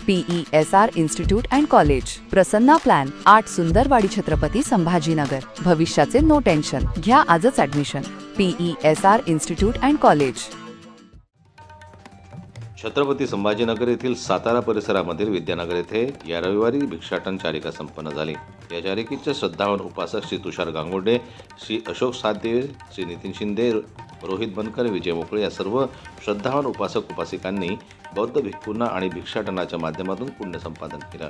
PESR institute and college, Prasanna plan, 8 Sundarwadi, Chhatrapati Sambhajinagar. भविष्याचे no tension. घ्या आजच admission. PESR institute and college. Chhatrapati Sambhajinagar येथील सातारा परिसरामधील विद्यानगर येथे या रविवारी भिक्षाटन चारिका संपन्न झाली. या चारिकेचे श्रद्धावान उपासक श्री तुषार गांगुर्डे, श्री अशोक सातदेव, श्री नितीन शिंदे, रोहित बनकर, विजय मोकळे या सर्व श्रद्धावान उपासक उपासिकांनी बौद्ध भिक्खूंना आणि भिक्षाटनाच्या माध्यमातून पुण्य संपादन केलं.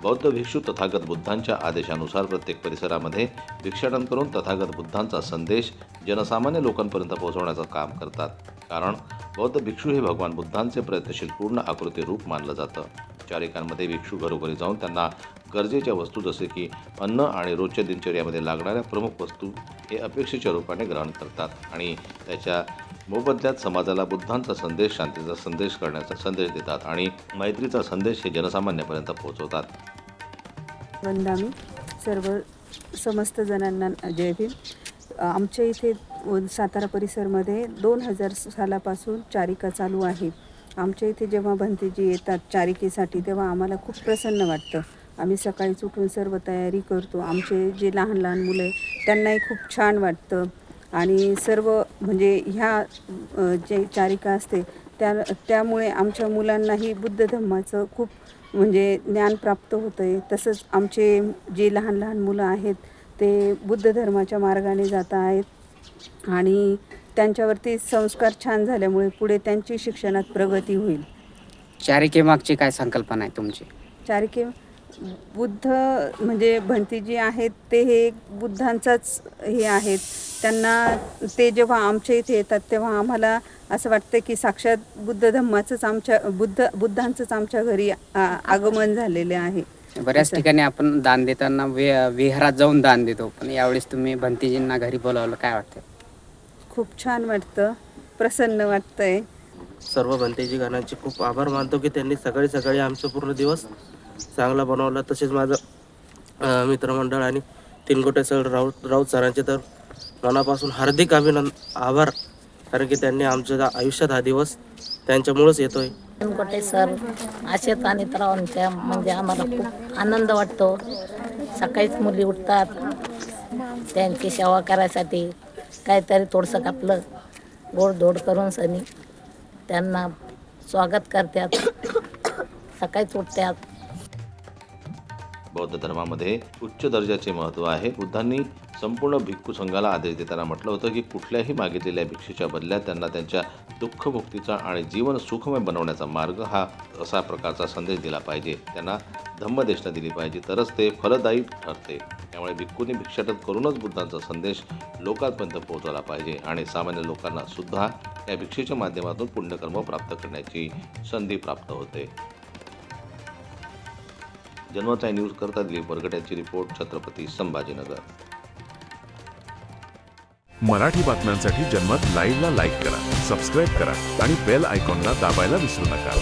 बौद्ध भिक्षू तथागत बुद्धांच्या आदेशानुसार प्रत्येक परिसरामध्ये भिक्षाटन करून तथागत बुद्धांचा संदेश जनसामान्य लोकांपर्यंत पोहोचवण्याचं काम करतात. कारण बौद्ध भिक्षू हे भगवान बुद्धांचे प्रयत्नशील पूर्ण आकृती रूप मानलं जातं. चारिकांमध्ये भिक्षू घरोघरी जाऊन त्यांना गरजेच्या वस्तू जसे की अन्न आणि रोजच्या दिनचर्यामध्ये लागणाऱ्या प्रमुख वस्तू हे अपेक्षेच्या रूपाने ग्रहण करतात आणि त्याच्या मोबदल्यात समाजाला बुद्धांचा संदेश, शांतीचा संदेश करण्याचा संदेश देतात आणि मैत्रीचा संदेश हे जनसामान्यापर्यंत पोहोचवतात. वंदामी सर्व समस्त जणांना जय भीम. आमच्या इथे सातारा परिसरमध्ये 2000 सालापासून चारिका चालू आहे. आमच्या इथे जेव्हा भंतेजी येतात चारिकेसाठी तेव्हा आम्हाला खूप प्रसन्न वाटतं. आम्ही सकाळीच उठून सर्व तयारी करतो. आमचे जे लहान लहान मुलं आहे त्यांनाही खूप छान वाटतं आणि सर्व म्हणजे ह्या जे चारिका असते त्यामुळे आमच्या मुलांनाही बुद्ध धम्माचं खूप म्हणजे ज्ञान प्राप्त होतं आहे. तसंच आमचे जे लहान लहान मुलं आहेत ते बुद्ध धर्माच्या मार्गाने जात आहेत आणि त्यांच्यावरती संस्कार छान झाल्यामुळे पुढे त्यांची शिक्षणात प्रगती होईल. चारिकेमागची काय संकल्पना आहे तुमची? चारिके बुद्ध म्हणजे भंतेजी आहेत ते हे बुद्धांचाच हे आहेत. त्यांना ते जेव्हा आमच्या इथे येतात तेव्हा आम्हाला असं वाटतं की साक्षात बुद्ध धम्माचंच बुद्धांचंच आमच्या घरी आगमन झालेले आहे. बऱ्याच ठिकाणी आपण दान देताना विहारात जाऊन दान देतो, पण यावेळेस तुम्ही भंतेजींना घरी बोलावलं, काय वाटतं? खूप छान वाटतं, प्रसन्न वाटतंय. सर्व भंतेजी गणांचे खूप आभार मानतो की त्यांनी सकाळी सकाळी आमचा पूर्ण दिवस चांगला बनवला. तसेच माझं मित्रमंडळ आणि तिनगोटे सर राऊत सरांचे तर मनापासून हार्दिक आभार, कारण की त्यांनी आमच्या आयुष्यात हा दिवस त्यांच्यामुळेच येतोय. तिनगोटे सर असेच आणि रावांच्या म्हणजे आम्हाला खूप आनंद वाटतो. सकाळीच मुली उठतात त्यांची सेवा करायसाठी, काहीतरी थोडंसं आपलं गोडधोड करून सनी त्यांना स्वागत करतात. सकाळीच उठतात. बौद्ध धर्मामध्ये उच्च दर्जाचे महत्त्व आहे. बुद्धांनी संपूर्ण भिक्खू संघाला आदेश देताना म्हटलं होतं की कुठल्याही मागितलेल्या भिक्षेच्या बदल्यात त्यांना त्यांच्या दुःखमुक्तीचा आणि जीवन सुखमय बनवण्याचा मार्ग हा असा प्रकारचा संदेश दिला पाहिजे. त्यांना धम्मदेशना दिली पाहिजे, तरच ते फलदायी ठरते. त्यामुळे भिक्खूंनी भिक्षाटन करूनच बुद्धांचा संदेश लोकांपर्यंत पोहोचवला पाहिजे आणि सामान्य लोकांना सुद्धा या भिक्षेच्या माध्यमातून पुण्यकर्म प्राप्त करण्याची संधी प्राप्त होते. जन्मताई न्यूज करता दिलीप बरगट यांची रिपोर्ट, छत्रपती संभाजीनगर. मराठी बातम्यांसाठी जन्मत लाईव्हला लाईक करा, सबस्क्राईब करा आणि बेल आयकॉनला दाबायला विसरू नका.